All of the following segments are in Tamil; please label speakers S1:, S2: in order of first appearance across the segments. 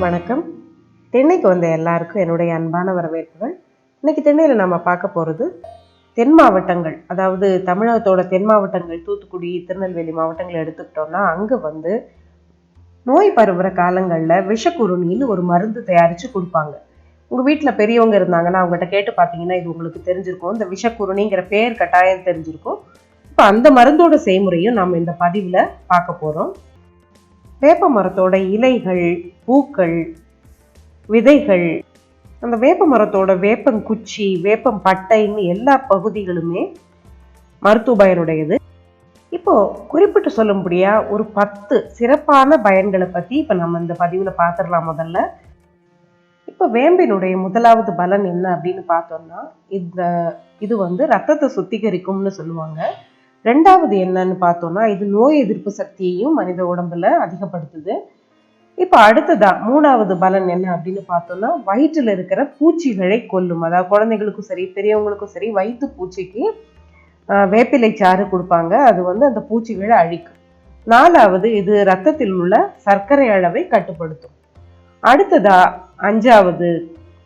S1: வணக்கம். தென்னைக்கு வந்த எல்லாருக்கும் என்னுடைய அன்பான வரவேற்புகள். இன்னைக்கு தென்னையில் நம்ம பார்க்க போகிறது தென் மாவட்டங்கள், அதாவது தமிழகத்தோட தென் மாவட்டங்கள், தூத்துக்குடி, திருநெல்வேலி மாவட்டங்களை எடுத்துக்கிட்டோம்னா அங்கே நோய் பரவுற காலங்களில் விஷக்குருணின்னு ஒரு மருந்து தயாரித்து கொடுப்பாங்க. உங்கள் வீட்டில் பெரியவங்க இருந்தாங்கன்னா அவங்ககிட்ட கேட்டு பார்த்தீங்கன்னா இது உங்களுக்கு தெரிஞ்சிருக்கும். இந்த விஷக்குருணிங்கிற பேர் கட்டாயம் தெரிஞ்சிருக்கும். இப்போ அந்த மருந்தோட செய்முறையும் நம்ம இந்த பதிவில் பார்க்க போகிறோம். வேப்ப மரத்தோட இலைகள், பூக்கள், விதைகள், அந்த வேப்ப மரத்தோட வேப்பங்குச்சி, வேப்பம் பட்டைன்னு எல்லா பகுதிகளுமே மருத்துவ பயனுடையது. இப்போ குறிப்பிட்டு சொல்லும்படியா ஒரு 10 சிறப்பான பயன்களை பத்தி இப்ப நம்ம இந்த பதிவுல பார்த்துடலாம். முதல்ல இப்போ வேம்பினுடைய முதலாவது பலன் என்ன அப்படின்னு பார்த்தோம்னா, இது ரத்தத்தை சுத்திகரிக்கும்னு சொல்லுவாங்க. ரெண்டாவது என்னன்னு பார்த்தோம்னா, இது நோய் எதிர்ப்பு சக்தியையும் மனித உடம்புல அதிகப்படுத்துது. இப்போ அடுத்ததா மூணாவது பலன் என்ன அப்படின்னு பார்த்தோம்னா, வயிற்றுல இருக்கிற பூச்சிகளை கொல்லும். அதாவது குழந்தைகளுக்கும் சரி பெரியவங்களுக்கும் சரி வயிற்று பூச்சிக்கு வேப்பிலை சாறு கொடுப்பாங்க. அது அந்த பூச்சிகளை அழிக்கும். நாலாவது, இது ரத்தத்தில் உள்ள சர்க்கரை அளவை கட்டுப்படுத்தும். அடுத்ததா அஞ்சாவது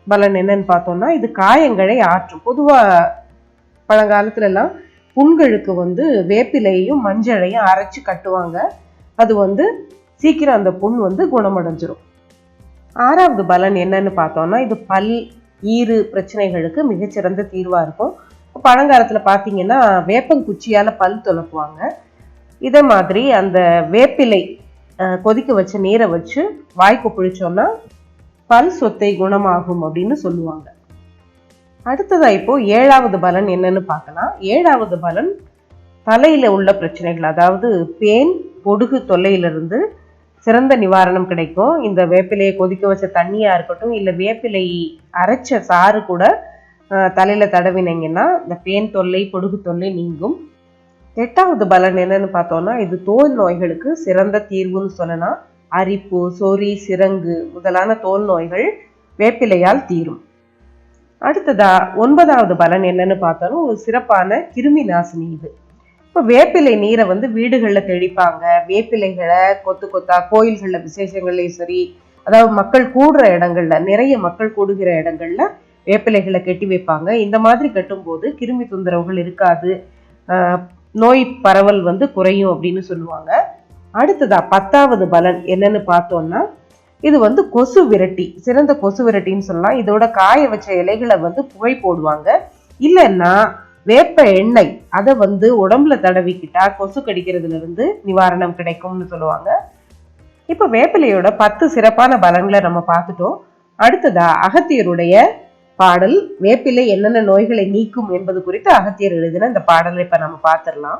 S1: பலன் என்னன்னு பார்த்தோம்னா, இது காயங்களை ஆற்றும். பொதுவா பழங்காலத்துல எல்லாம் புண்களுக்கு வேப்பிலையும் மஞ்சளையும் அரைச்சு கட்டுவாங்க. அது சீக்கிரம் அந்த புண் குணமடைஞ்சிரும். ஆறாவது பலன் என்னன்னு பார்த்தோம்னா, இது பல் ஈறு பிரச்சனைகளுக்கு மிகச்சிறந்த தீர்வா இருக்கும். பழங்காலத்துல பாத்தீங்கன்னா வேப்பங்குச்சியால பல் துலக்குவாங்க. இதே மாதிரி அந்த வேப்பிலை கொதிக்க வச்ச நீரை வச்சு வாய்க்கு பிடிச்சோம்னா பல் சொத்தை குணமாகும் அப்படின்னு சொல்லுவாங்க. அடுத்ததா இப்போ ஏழாவது பலன் என்னன்னு பார்க்கலாம். ஏழாவது பலன் தலையில உள்ள பிரச்சனைகள், அதாவது பேன், பொடுகு தொல்லையிலிருந்து சிறந்த நிவாரணம் கிடைக்கும். இந்த வேப்பிலையை கொதிக்க வச்ச தண்ணியா இருக்கட்டும், இல்லை வேப்பிலை அரைச்ச சாறு கூட தலையில தடவினீங்கன்னா இந்த பேன் தொல்லை, பொடுகு தொல்லை நீங்கும். எட்டாவது பலன் என்னன்னு பார்த்தோம்னா, இது தோல் நோய்களுக்கு சிறந்த தீர்வுன்னு சொல்லலாம். அரிப்பு, சொறி, சிரங்கு முதலான தோல் நோய்கள் வேப்பிலையால் தீரும். அடுத்ததா ஒன்பதாவது பலன் என்னன்னு பார்த்தோம்னா, ஒரு சிறப்பான கிருமி நாசினி இது. இப்போ வேப்பிலை நீரை வீடுகளில் தெளிப்பாங்க. வேப்பிலைகளை கொத்து கொத்தா கோயில்களில் விசேஷங்கள்லையும் சரி, அதாவது மக்கள் கூடுற இடங்கள்ல, நிறைய மக்கள் கூடுகிற இடங்கள்ல வேப்பிலைகளை கட்டி வைப்பாங்க. இந்த மாதிரி கட்டும்போது கிருமி தொந்தரவுகள் இருக்காது, நோய் பரவல் குறையும் அப்படின்னு சொல்லுவாங்க. அடுத்ததா 10வது பலன் என்னன்னு பார்த்தோம்னா, இது கொசு விரட்டி, சிறந்த கொசு விரட்டின்னு சொல்லலாம். இதோட காய வச்ச இலைகளை புகை போடுவாங்க. இல்லைன்னா வேப்ப எண்ணெய் அதை உடம்புல தடவிக்கிட்டா கொசு கடிக்கிறதுல இருந்து நிவாரணம் கிடைக்கும்னு சொல்லுவாங்க. இப்ப வேப்பிலையோட 10 சிறப்பான பலன்களை நம்ம பார்த்துட்டோம். அடுத்ததா அகத்தியருடைய பாடல் வேப்பிலை என்னென்ன நோய்களை நீக்கும் என்பது குறித்து அகத்தியர் எழுதின இந்த பாடலை இப்ப நம்ம பார்த்துடலாம்.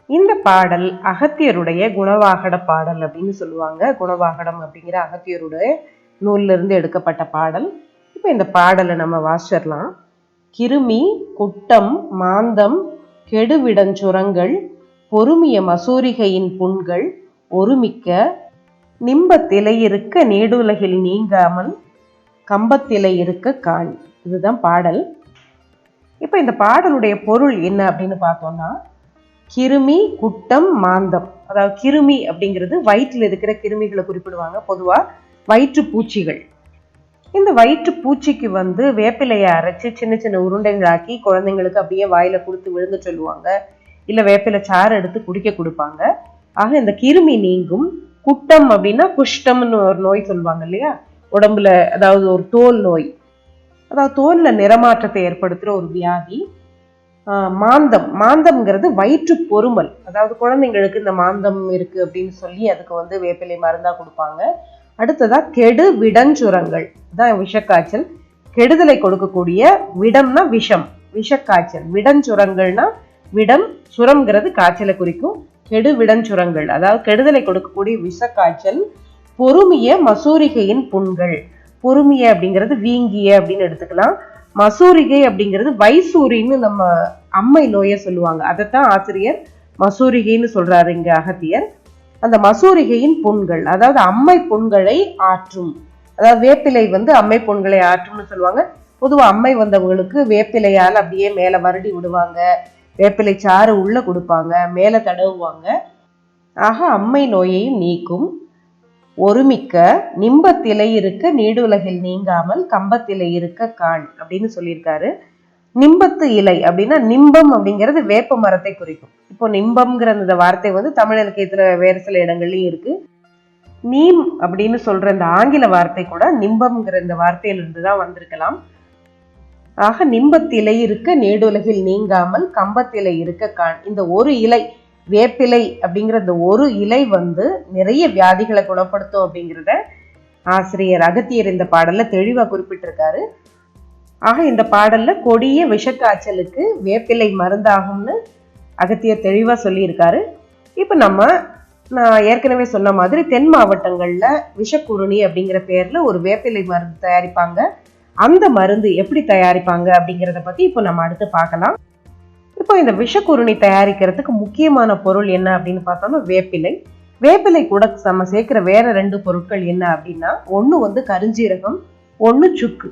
S1: இந்த பாடல் அகத்தியருடைய குணவாகட பாடல் அப்படின்னு சொல்லுவாங்க. குணவாகடம் அப்படிங்கிற அகத்தியருடைய நூல்ல இருந்து எடுக்கப்பட்ட பாடல். இப்ப இந்த பாடலை நம்ம வாசிச்சிடலாம். கிருமி, குட்டம், மாந்தம், கெடுவிடஞ்சுரங்கள், பொறுமிய மசூரிகையின் புண்கள், ஒருமிக்க நிம்பத்திலை இருக்க நீடுலகில் நீங்காமல் கம்பத்திலை இருக்க காண். இதுதான் பாடல். இப்ப இந்த பாடலுடைய பொருள் என்ன அப்படின்னு பார்த்தோம்னா, கிருமி, குட்டம், மாந்தம், அதாவது கிருமி அப்படிங்கிறது வயிற்றில் இருக்கிற கிருமிகளை குறிப்பிடுவாங்க. பொதுவா வயிற்று பூச்சிகள். இந்த வயிற்று பூச்சிக்கு வேப்பிலையை அரைச்சு சின்ன சின்ன உருண்டைகள் ஆக்கி குழந்தைங்களுக்கு அப்படியே வாயில கொடுத்து விழுங்க சொல்லுவாங்க. இல்ல வேப்பிலை சாறு எடுத்து குடிக்க கொடுப்பாங்க. ஆக இந்த கிருமி நீங்கும். குட்டம் அப்படின்னா குஷ்டம்னு ஒரு நோய் சொல்லுவாங்க இல்லையா, உடம்புல, அதாவது ஒரு தோல் நோய், அதாவது தோல்ல நிறமாற்றத்தை ஏற்படுத்துற ஒரு வியாதி. மாந்தம், மாந்தம்ங்கிறது வயிற்று பொறுமல், அதாவது குழந்தைங்களுக்கு இந்த மாந்தம் இருக்கு அப்படின்னு சொல்லி அதுக்கு வேப்பிலை மருந்தா கொடுப்பாங்க. அடுத்ததா கெடு விடஞ்சுரங்கள், தான் விஷக்காய்ச்சல், கெடுதலை கொடுக்கக்கூடிய, விடம்னா விஷம், விஷக்காய்ச்சல், விடஞ்சுரங்கள்னா விடம், சுரம்ங்கிறது காய்ச்சலை குறிக்கும். கெடு விடஞ்சுரங்கள் அதாவது கெடுதலை கொடுக்கக்கூடிய விஷக்காய்ச்சல். பொறுமிய மசூரிகையின் புண்கள், பொறுமிய அப்படிங்கிறது வீங்கிய அப்படின்னு எடுத்துக்கலாம். மசூரிகை அப்படிங்கிறது வைசூரின்னு நம்ம அம்மை நோயை சொல்லுவாங்க. அதைத்தான் ஆசிரியர் மசூரிகைன்னு சொல்றாரு இங்க அகத்தியர். அந்த மசூரிகையின் புண்கள், அதாவது அம்மை புண்களை ஆற்றும். அதாவது வேப்பிலை அம்மை புண்களை ஆற்றும்னு சொல்லுவாங்க. பொதுவாக அம்மை வந்தவங்களுக்கு வேப்பிலையால் அப்படியே மேலே வருடி விடுவாங்க. வேப்பிலை சாறு உள்ள கொடுப்பாங்க, மேலே தடவுவாங்க. ஆக அம்மை நோயையும் நீக்கும். ஒருமிக்க நிம்பத்திலை இருக்க நீடுலகில் நீங்காமல் கம்பத்திலை இருக்க காண் அப்படின்னு சொல்லியிருக்காரு. நிம்பத்து இலை அப்படின்னா நிம்பம் அப்படிங்கிறது வேப்ப மரத்தை குறிக்கும். இப்போ நிம்பம்ங்கிற அந்த வார்த்தை வந்து தமிழ் இலக்கியத்துல வேறு சில இடங்கள்லயும் இருக்கு. நீம் அப்படின்னு சொல்ற இந்த ஆங்கில வார்த்தை கூட நிம்பம்ங்கிற இந்த வார்த்தையிலிருந்து தான் வந்திருக்கலாம். ஆக நிம்பத்திலை இருக்க நீடுலகில் நீங்காமல் கம்பத்திலை இருக்க காண். இந்த ஒரு இலை, வேப்பிலை அப்படிங்கிற இந்த ஒரு இலை வந்து நிறைய வியாதிகளை குணப்படுத்தும் அப்படிங்கிறத ஆசிரியர் அகத்தியர் இந்த பாடல்ல தெளிவா குறிப்பிட்டிருக்காரு. ஆக இந்த பாடல்ல கொடிய விஷக்காய்ச்சலுக்கு வேப்பிலை மருந்தாகும்னு அகத்தியர் தெளிவா சொல்லியிருக்காரு. இப்ப நான் ஏற்கனவே சொன்ன மாதிரி தென் மாவட்டங்கள்ல விஷக்குருணி அப்படிங்கிற பேர்ல ஒரு வேப்பிலை மருந்து தயாரிப்பாங்க. அந்த மருந்து எப்படி தயாரிப்பாங்க அப்படிங்கிறத பத்தி இப்போ நம்ம அடுத்து பார்க்கலாம். இப்போ இந்த விஷக்குருணி தயாரிக்கிறதுக்கு முக்கியமான பொருள் என்ன அப்படின்னு பார்த்தோம்னா வேப்பிலை. வேப்பிலை கூட நம்ம சேர்க்கிற வேற 2 பொருட்கள் என்ன அப்படின்னா, ஒன்று வந்து கருஞ்சீரகம், ஒன்று சுக்கு.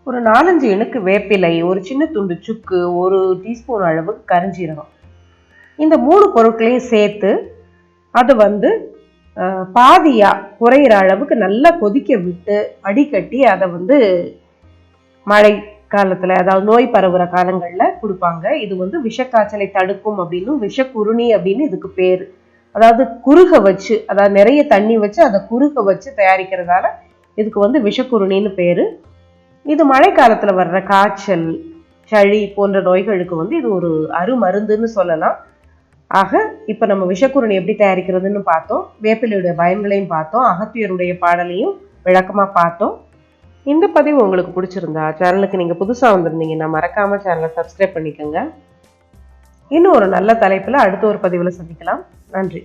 S1: ஒரு 4-5 இனுக்கு வேப்பிலை, ஒரு சின்ன துண்டு சுக்கு, 1 டீஸ்பூன் அளவுக்கு கருஞ்சீரகம், இந்த 3 பொருட்களையும் சேர்த்து அது வந்து பாதியா குறையிற அளவுக்கு நல்லா கொதிக்க விட்டு அடிக்கட்டி அதை வந்து மழை காலத்துல, அதாவது நோய் பரவுற காலங்கள்ல கொடுப்பாங்க. இது வந்து விஷக்காய்ச்சலை தடுக்கும் அப்படின்னு விஷக்குருணி அப்படின்னு இதுக்கு பேரு. அதாவது குறுக வச்சு, அதாவது நிறைய தண்ணி வச்சு அதை குறுக வச்சு தயாரிக்கிறதால இதுக்கு வந்து விஷக்குருணின்னு பேரு. இது மழை காலத்துல வர்ற காய்ச்சல், சளி போன்ற நோய்களுக்கு வந்து இது ஒரு அருமருந்துன்னு சொல்லலாம். ஆக இப்ப நம்ம விஷக்குருணி எப்படி தயாரிக்கிறதுன்னு பார்த்தோம், வேப்பிலையுடைய பயன்களையும் பார்த்தோம், அகத்தியருடைய பாடலையும் விளக்கமா பார்த்தோம். இந்த பதிவு உங்களுக்கு பிடிச்சிருந்தா சேனலுக்கு நீங்க புதுசா வந்திருந்தீங்கன்னா மறக்காம சேனலை சப்ஸ்கிரைப் பண்ணிக்கோங்க. இன்னும் ஒரு நல்ல தலைப்புல அடுத்த ஒரு பதிவுல சந்திக்கலாம். நன்றி.